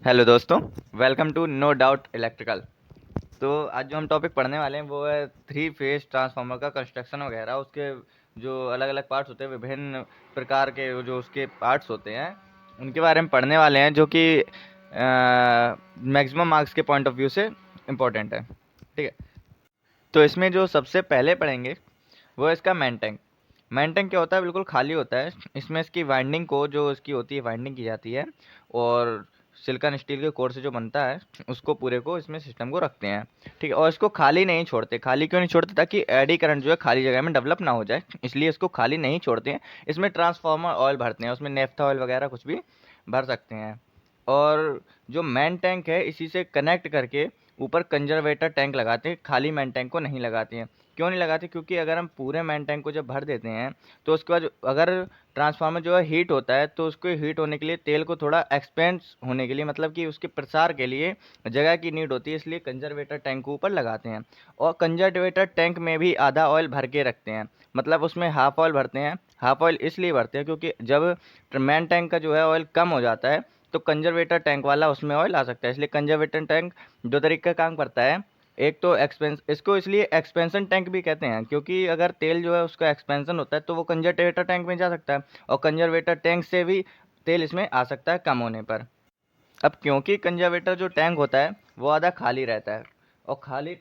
Hello दोस्तों, welcome to no doubt electrical. तो आज जो हम टॉपिक पढ़ने वाले हैं वो है थ्री फेज ट्रांसफार्मर का कंस्ट्रक्शन वगैरह, उसके जो अलग अलग पार्ट्स होते हैं, विभिन्न प्रकार के जो उसके पार्ट्स होते हैं उनके बारे में पढ़ने वाले हैं, जो कि मैक्सिमम मार्क्स के पॉइंट ऑफ व्यू से इम्पोर्टेंट है। ठीक है, तो इसमें जो सबसे पहले पढ़ेंगे वो है इसका मेन टैंक। मेन टैंक क्या होता है? बिल्कुल खाली होता है। इसमें इसकी वाइंडिंग को जो इसकी होती है वाइंडिंग की जाती है, और सिलिकॉन स्टील के कोर से जो बनता है उसको पूरे को इसमें सिस्टम को रखते हैं। ठीक है, और इसको खाली नहीं छोड़ते। खाली क्यों नहीं छोड़ते? ताकि एडी करंट जो है खाली जगह में डेवलप ना हो जाए, इसलिए इसको खाली नहीं छोड़ते हैं। इसमें ट्रांसफार्मर ऑयल भरते हैं, उसमें नेफ्था ऑयल वगैरह कुछ भी भर सकते हैं। और जो मेन टैंक है इसी से कनेक्ट करके ऊपर कंजर्वेटर टैंक लगाते हैं, खाली मेन टैंक को नहीं लगाते हैं। क्यों नहीं लगाते? क्योंकि अगर हम पूरे मेन टैंक को जब भर देते हैं तो उसके बाद अगर ट्रांसफार्मर जो है हीट होता है, तो उसको हीट होने के लिए तेल को थोड़ा एक्सपेंस होने के लिए, मतलब कि उसके प्रसार के लिए जगह की नीड होती है, इसलिए कंजर्वेटर टैंक को ऊपर लगाते हैं। और कंजर्वेटर टैंक में भी आधा ऑयल भर के रखते हैं, मतलब उसमें हाफ ऑयल भरते हैं। हाफ ऑयल इसलिए भरते हैं क्योंकि जब मेन टैंक का जो है ऑयल कम हो जाता है तो कंजर्वेटर टैंक वाला उसमें ऑयल आ सकता है। इसलिए कंजर्वेटर टैंक दो तरीके का काम करता है। एक तो इसको इसलिए एक्सपेंशन टैंक भी कहते हैं, क्योंकि अगर तेल जो है उसका एक्सपेंशन होता है तो वो कंजर्वेटर टैंक में जा सकता है, और कंजर्वेटर टैंक से भी तेल इसमें आ सकता है कम होने पर। अब क्योंकि कंजर्वेटर जो टैंक होता है वो आधा खाली रहता है, और खाली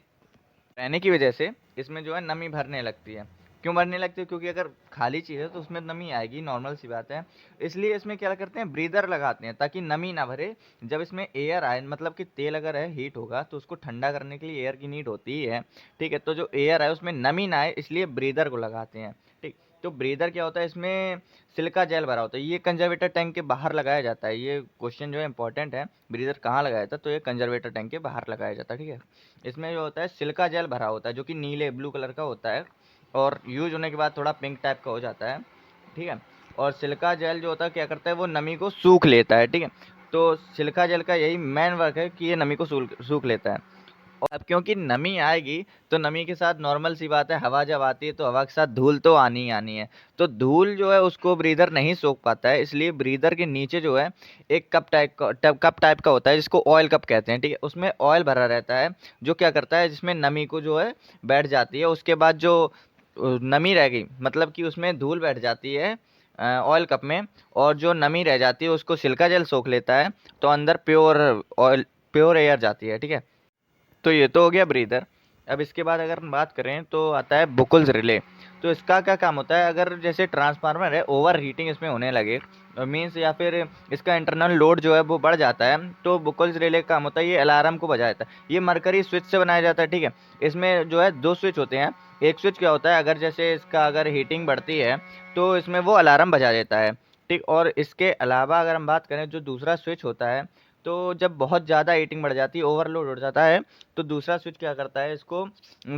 रहने की वजह से इसमें जो है नमी भरने लगती है। क्यों भरने लगती है? क्योंकि अगर खाली चीज़ है तो उसमें नमी आएगी, नॉर्मल सी बात है। इसलिए इसमें क्या करते हैं, ब्रीदर लगाते हैं ताकि नमी ना भरे। जब इसमें एयर आए, मतलब कि तेल अगर है हीट होगा तो उसको ठंडा करने के लिए एयर की नीड होती ही है। ठीक है, तो जो एयर है उसमें नमी ना आए इसलिए ब्रीदर को लगाते हैं। ठीक, तो ब्रीदर क्या होता है? इसमें सिलिका जेल भरा होता है, ये कंजर्वेटर टैंक के बाहर लगाया जाता है। ये क्वेश्चन जो है इंपॉर्टेंट है, ब्रीदर कहाँ लगाया जाता है? तो ये कंजर्वेटर टैंक के बाहर लगाया जाता है। ठीक है, इसमें जो होता है सिलिका जेल भरा होता है, जो कि नीले ब्लू कलर का होता है, और यूज होने के बाद थोड़ा पिंक टाइप का हो जाता है। ठीक है, और सिलिका जेल जो होता है क्या करता है, वो नमी को सूख लेता है। ठीक है, तो सिलिका जेल का यही मेन वर्क है कि ये नमी को सूख लेता है। और अब क्योंकि नमी आएगी तो नमी के साथ नॉर्मल सी बात है, हवा जब आती है तो हवा के साथ धूल तो आनी ही आनी है। तो धूल जो है उसको ब्रीदर नहीं सोख पाता है, इसलिए ब्रीदर के नीचे जो है एक कप टाइप का होता है, जिसको ऑयल कप कहते हैं। ठीक है, उसमें ऑयल भरा रहता है, जो क्या करता है, जिसमें नमी को जो है बैठ जाती है। उसके बाद जो नमी रह गई, मतलब कि उसमें धूल बैठ जाती है ऑयल कप में, और जो नमी रह जाती है उसको सिल्का जेल सोख लेता है, तो अंदर प्योर एयर जाती है। ठीक है, तो ये तो हो गया ब्रीदर। अब इसके बाद अगर हम बात करें तो आता है बुकुल्स रिले। तो इसका क्या काम होता है? अगर जैसे ट्रांसफार्मर है, ओवर हीटिंग इसमें होने लगे मीन्स, या फिर इसका इंटरनल लोड जो है वो बढ़ जाता है, तो बुकुल्स रिले का काम होता है ये अलार्म को बजा देता है। ये मरकरी स्विच से बनाया जाता है। ठीक है, इसमें जो है दो स्विच होते हैं। एक स्विच क्या होता है, अगर जैसे इसका अगर हीटिंग बढ़ती है तो इसमें वो अलार्म बजा देता है। ठीक, और इसके अलावा अगर हम बात करें जो दूसरा स्विच होता है, तो जब बहुत ज़्यादा हीटिंग बढ़ जाती है, ओवरलोड हो जाता है, तो दूसरा स्विच क्या करता है, इसको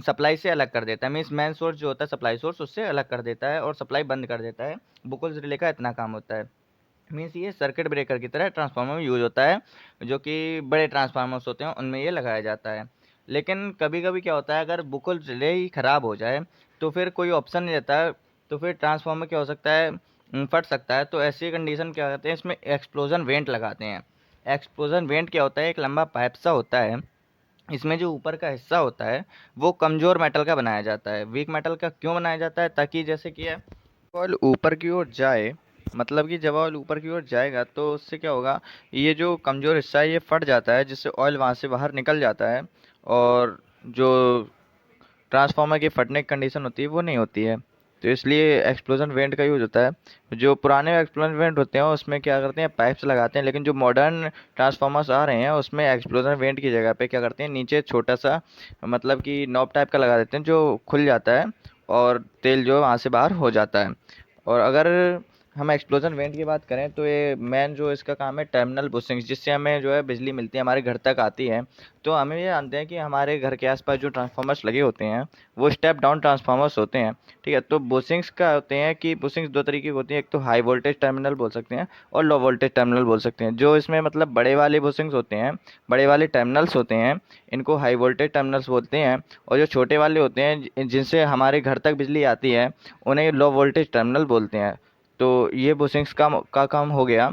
सप्लाई से अलग कर देता है। मीन्स मेन सोर्स जो होता है सप्लाई सोर्स, उससे अलग कर देता है और सप्लाई बंद कर देता है। बुकुल्स रिले का इतना काम होता है। मीन्स ये सर्किट ब्रेकर की तरह ट्रांसफार्मर में यूज होता है, जो कि बड़े ट्रांसफार्मर्स होते हैं उनमें ये लगाया जाता है। लेकिन कभी कभी क्या होता है, अगर बुकुल रिले ही ख़राब हो जाए तो फिर कोई ऑप्शन नहीं रहता है, तो फिर ट्रांसफार्मर क्या हो सकता है, फट सकता है। तो ऐसी कंडीशन क्या करते हैं, इसमें एक्सप्लोजन वेंट लगाते हैं। एक्सप्लोजन वेंट क्या होता है? एक लंबा पाइप सा होता है, इसमें जो ऊपर का हिस्सा होता है वो कमज़ोर मेटल का बनाया जाता है। वीक मेटल का क्यों बनाया जाता है? ताकि जैसे कि है ऑयल ऊपर की ओर जाए, मतलब कि जब ऑयल ऊपर की ओर जाएगा तो उससे क्या होगा, ये जो कमज़ोर हिस्सा है ये फट जाता है, जिससे ऑयल वहाँ से बाहर निकल जाता है, और जो ट्रांसफार्मर की फटने की कंडीशन होती है वो नहीं होती है। तो इसलिए एक्सप्लोजन वेंट का यूज़ होता है। जो पुराने एक्सप्लोजन वेंट होते हैं उसमें क्या करते हैं, पाइप्स लगाते हैं, लेकिन जो मॉडर्न ट्रांसफार्मर्स आ रहे हैं उसमें एक्सप्लोजन वेंट की जगह पे क्या करते हैं, नीचे छोटा सा मतलब कि नॉब टाइप का लगा देते हैं, जो खुल जाता है और तेल जो है वहाँ से बाहर हो जाता है। और अगर हम एक्सप्लोजन वेंट की बात करें तो ये मेन जो इसका काम है टर्मिनल बुशिंग्स, जिससे हमें जो है बिजली मिलती है, हमारे घर तक आती है। तो हमें ये जानते हैं कि हमारे घर के आसपास जो ट्रांसफार्मर्स लगे होते हैं वो स्टेप डाउन ट्रांसफार्मर्स होते हैं। ठीक है, तो बुशिंग्स का होते हैं कि बुशिंग्स दो तरीके की होती हैं, एक तो हाई वोल्टेज टर्मिनल बोल सकते हैं और लो वोल्टेज टर्मिनल बोल सकते हैं। जो इसमें मतलब बड़े वाले बुशिंग्स होते हैं, बड़े वाले टर्मिनल्स होते हैं, इनको हाई वोल्टेज टर्मिनल्स बोलते हैं। और जो छोटे वाले होते हैं जिनसे हमारे घर तक बिजली आती है, उन्हें लो वोल्टेज टर्मिनल बोलते हैं। तो ये बुशिंग्स का काम हो गया।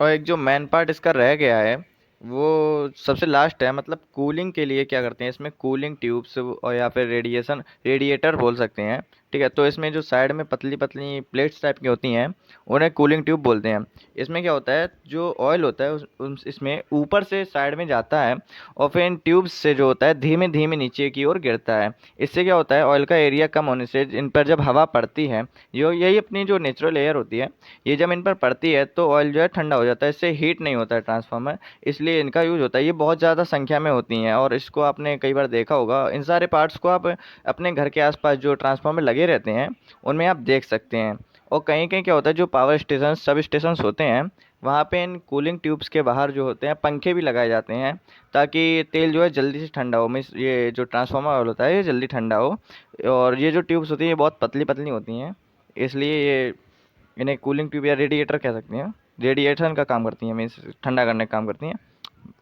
और एक जो मेन पार्ट इसका रह गया है वो सबसे लास्ट है, मतलब कूलिंग के लिए क्या करते हैं इसमें, कूलिंग ट्यूब्स और या फिर रेडिएटर बोल सकते हैं। ठीक है, तो इसमें जो साइड में पतली पतली प्लेट्स टाइप की होती हैं उन्हें कूलिंग ट्यूब बोलते हैं। इसमें क्या होता है, जो ऑयल होता है इसमें ऊपर से साइड में जाता है और फिर इन ट्यूब्स से जो होता है धीमे धीमे नीचे की ओर गिरता है। इससे क्या होता है, ऑयल का एरिया कम होने से इन पर जब हवा पड़ती है, यो यही अपनी जो नेचुरल एयर होती है, ये जब इन पर पड़ती है तो ऑयल जो है ठंडा हो जाता है, इससे हीट नहीं होता है ट्रांसफार्मर, इसलिए इनका यूज़ होता है। ये बहुत ज़्यादा संख्या में होती हैं और इसको आपने कई बार देखा होगा, इन सारे पार्ट्स को आप अपने घर के आसपास जो ट्रांसफार्मर लगे रहते हैं उनमें आप देख सकते हैं। और कहीं कहीं क्या होता है, जो पावर स्टेशन सब स्टेशंस होते हैं वहाँ पे इन कूलिंग ट्यूब्स के बाहर जो होते हैं पंखे भी लगाए जाते हैं, ताकि तेल जो है जल्दी से ठंडा हो, मीन्स ये जो ट्रांसफार्मर ऑयल होता है ये जल्दी ठंडा हो। और ये जो ट्यूब्स होती हैं ये बहुत पतली पतली होती हैं, इसलिए ये इन्हें कूलिंग ट्यूब या रेडिएटर कह सकते हैं, रेडिएशन का काम करती हैं, मीन्स ठंडा करने का काम करती हैं,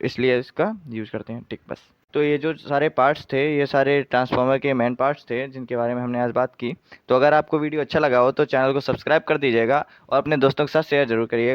इसलिए इसका यूज़ करते हैं। ठीक, बस। तो ये जो सारे पार्ट्स थे ये सारे ट्रांसफार्मर के मेन पार्ट्स थे जिनके बारे में हमने आज बात की। तो अगर आपको वीडियो अच्छा लगा हो तो चैनल को सब्सक्राइब कर दीजिएगा और अपने दोस्तों के साथ शेयर ज़रूर करिएगा।